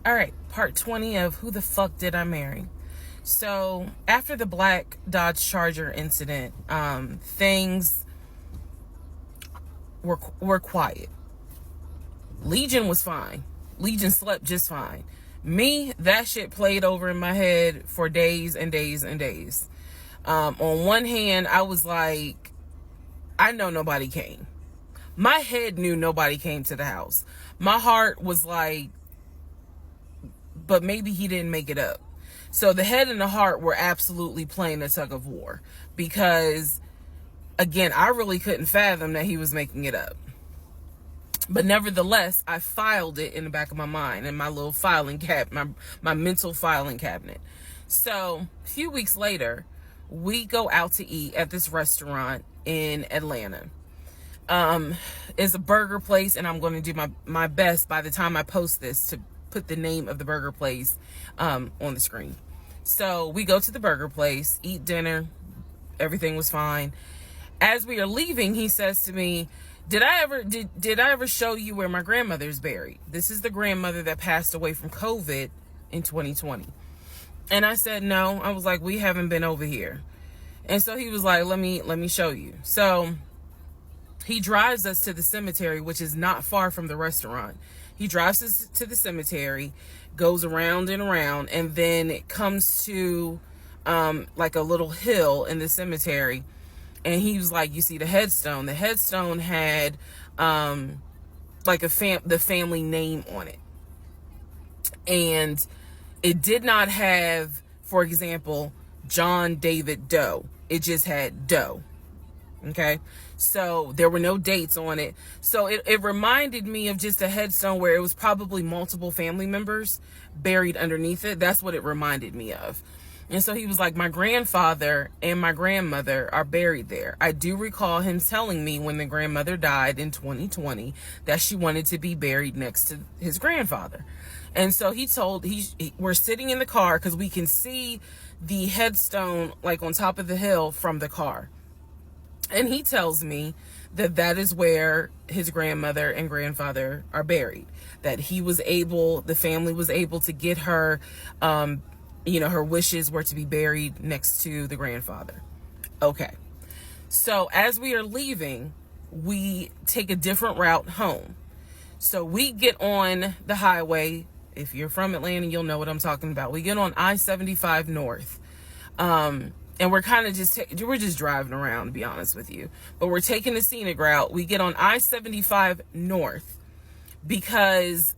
All right, part 20 of Who the Fuck Did I Marry? So, after the black Dodge Charger incident, things were quiet. Legion was fine. Legion slept just fine. Me, that shit played over in my head for days and days and days. On one hand, I was like, I know nobody came. My head knew nobody came to the house. My heart was like, but maybe he didn't make it up. So the head and the heart were absolutely playing a tug of war because, again, I really couldn't fathom that he was making it up. But nevertheless, I filed it in the back of my mind in my little filing my mental filing cabinet. So a few weeks later, we go out to eat at this restaurant in Atlanta. It's a burger place, and I'm going to do my best by the time I post this to put the name of the burger place on the screen. So we go to the burger place, eat dinner, everything was fine. As we are leaving, he says to me, did I ever show you where my grandmother's buried? This is the grandmother that passed away from COVID in 2020. And I said, no. I was like, we haven't been over here. And so he was like, let me show you. So he drives us to the cemetery, which is not far from the restaurant. He drives us to the cemetery, goes around and around, and then it comes to like a little hill in the cemetery. And he was like, you see the headstone. The headstone had like the family name on it. And it did not have, for example, John David Doe. It just had Doe. Okay, so there were no dates on it. So it reminded me of just a headstone where it was probably multiple family members buried underneath it. That's what it reminded me of. And so he was like, my grandfather and my grandmother are buried there. I do recall him telling me when the grandmother died in 2020 that she wanted to be buried next to his grandfather. And so we're sitting in the car because we can see the headstone like on top of the hill from the car. And he tells me that is where his grandmother and grandfather are buried. That the family was able to get her, her wishes were to be buried next to the grandfather. Okay. So as we are leaving, we take a different route home. So we get on the highway. If you're from Atlanta, you'll know what I'm talking about. We get on I-75 North. And we're kind of we're just driving around, to be honest with you. But we're taking the scenic route. We get on I-75 North because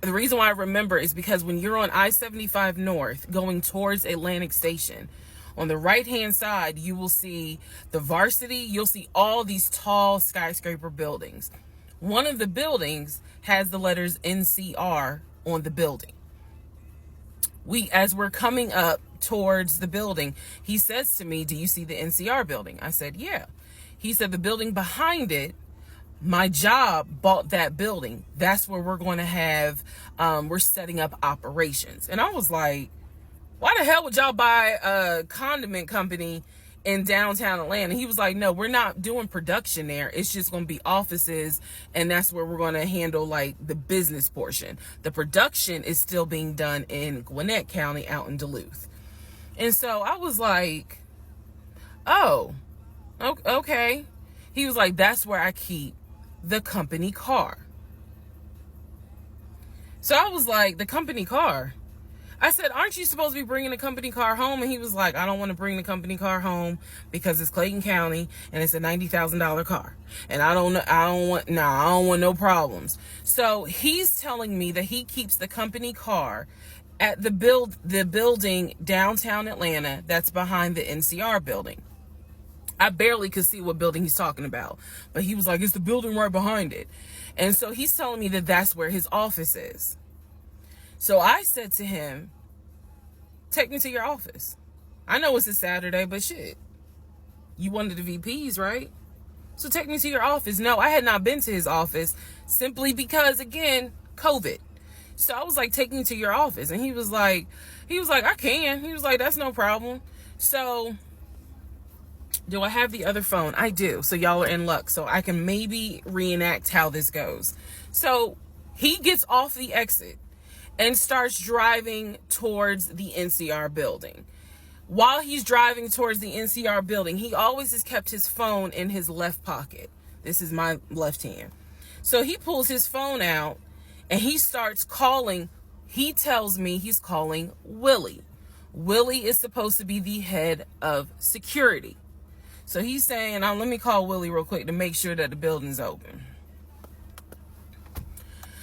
the reason why I remember is because when you're on I-75 North going towards Atlantic Station, on the right-hand side, you will see the Varsity. You'll see all these tall skyscraper buildings. One of the buildings has the letters NCR on the building. As we're coming up towards the building, he says to me, do you see the NCR building? I said, yeah. He said, the building behind it, my job bought that building. That's where we're going to have, we're setting up operations. And I was like, why the hell would y'all buy a condiment company in downtown Atlanta? He was like, no, we're not doing production there. It's just going to be offices. And that's where we're going to handle like the business portion. The production is still being done in Gwinnett County out in Duluth. And so I was like, oh, okay. He was like, that's where I keep the company car. So I was like, the company car? I said, aren't you supposed to be bringing the company car home? And he was like, I don't want to bring the company car home because it's Clayton County and it's a $90,000 car. And I don't want no problems. So he's telling me that he keeps the company car at the building downtown Atlanta that's behind the NCR building. I barely could see what building he's talking about, but he was like, it's the building right behind it. And so he's telling me that that's where his office is. So I said to him, take me to your office. I know it's a Saturday, but shit, you wanted the VPs, right? So take me to your office. No, I had not been to his office simply because, again, COVID. So I was like, take me to your office. And he was like, I can. He was like, that's no problem. So do I have the other phone? I do. So y'all are in luck. So I can maybe reenact how this goes. So he gets off the exit and starts driving towards the NCR building. While he's driving towards the NCR building, he always has kept his phone in his left pocket. This is my left hand. So he pulls his phone out and he starts calling. He tells me he's calling Willie. Willie is supposed to be the head of security. So he's saying, let me call Willie real quick to make sure that the building's open.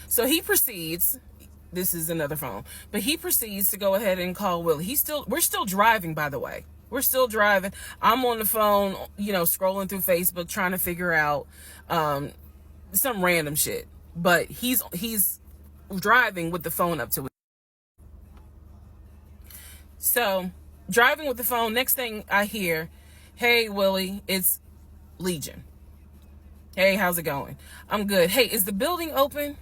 So he proceeds, this is another phone, but he proceeds to go ahead and call Willie. We're still driving, by the way. We're still driving. I'm on the phone, scrolling through Facebook, trying to figure out some random shit. But he's driving with the phone up to it. So, driving with the phone, next thing I hear, "Hey, Willie, it's Legion. Hey, how's it going? I'm good. Hey, is the building open?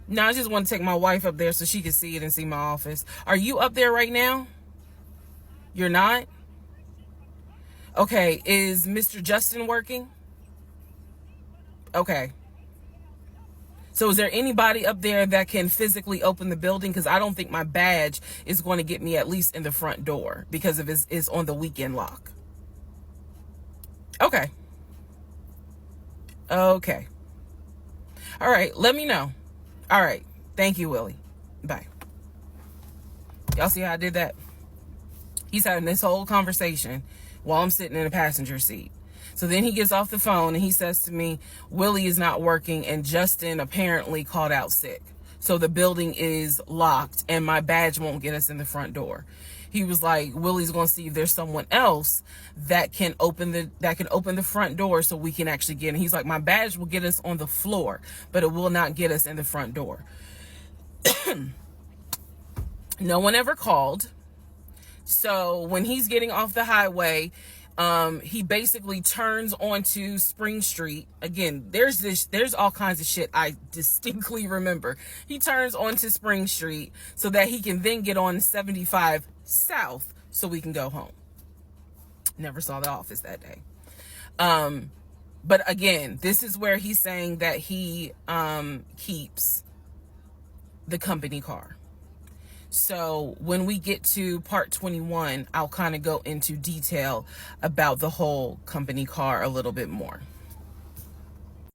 No, I just want to take my wife up there so she can see it and see my office. Are you up there right now? You're not? Okay, is Mr. Justin working? Okay. So is there anybody up there that can physically open the building? Because I don't think my badge is going to get me at least in the front door because of it's on the weekend lock." Okay. Okay. All right, let me know. All right. Thank you, Willie. Bye. Y'all see how I did that? He's having this whole conversation while I'm sitting in the passenger seat. So then he gets off the phone and he says to me, Willie is not working and Justin apparently called out sick. So the building is locked and my badge won't get us in the front door. He was like, Willie's going to see if there's someone else that can open the front door so we can actually get in. He's like, my badge will get us on the floor, but it will not get us in the front door. No one ever called. So when he's getting off the highway, he basically turns onto Spring Street. Again, there's all kinds of shit I distinctly remember. He turns onto Spring Street so that he can then get on 75 South so we can go home. Never saw the office that day. But again, this is where he's saying that he keeps the company car. So when we get to part 21, I'll kind of go into detail about the whole company car a little bit more.